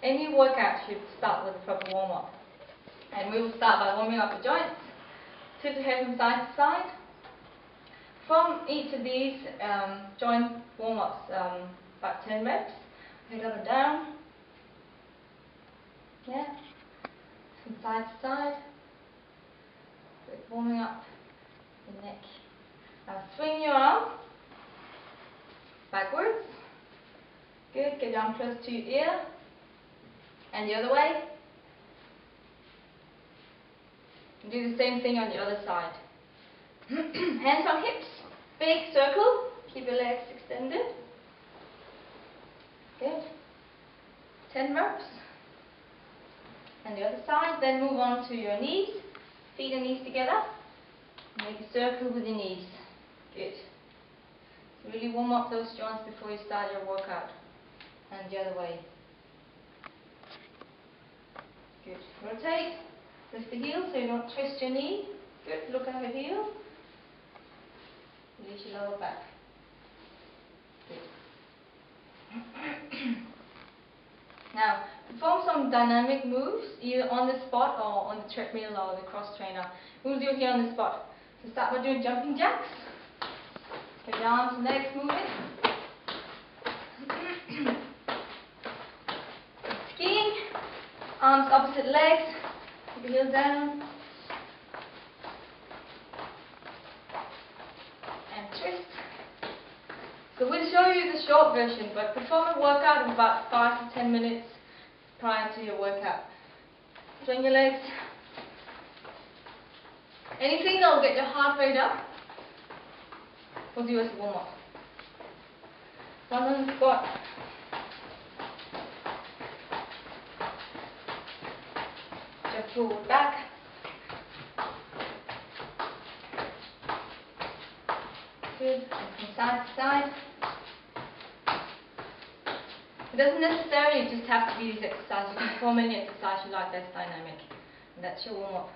Any workout should start with a proper warm-up. And we will start by warming up the joints. Tip the head from side to side. From each of these joint warm-ups, about 10 reps. Head up and down. Yeah. From side to side. Warming up the neck. Now swing your arm backwards. Good. Get down close to your ear. And the other way. And do the same thing on the other side. Hands on hips. Big circle. Keep your legs extended. Good. 10 reps. And the other side. Then move on to your knees. Feet and knees together. Make a circle with your knees. Good. So really warm up those joints before you start your workout. And the other way. Good. Rotate. Lift the heel so you don't twist your knee. Good. Look at your heel. Release your lower back. Good. Now, perform some dynamic moves either on the spot or on the treadmill or the cross trainer. We'll do it here on the spot. So start by doing jumping jacks. Get your arms and legs moving. Skiing. Arms opposite legs. Keep your heels down. And twist. So we'll show you the short version, but perform a workout of about 5 to 10 minutes prior to your workout. Swing your legs. Anything that will get your heart rate up, we'll do as a warm-up. One on the squat. Jump forward, back. Good. And from side to side. It doesn't necessarily just have to be this exercise. You can perform any exercise you like that's dynamic. And that's your warm-up.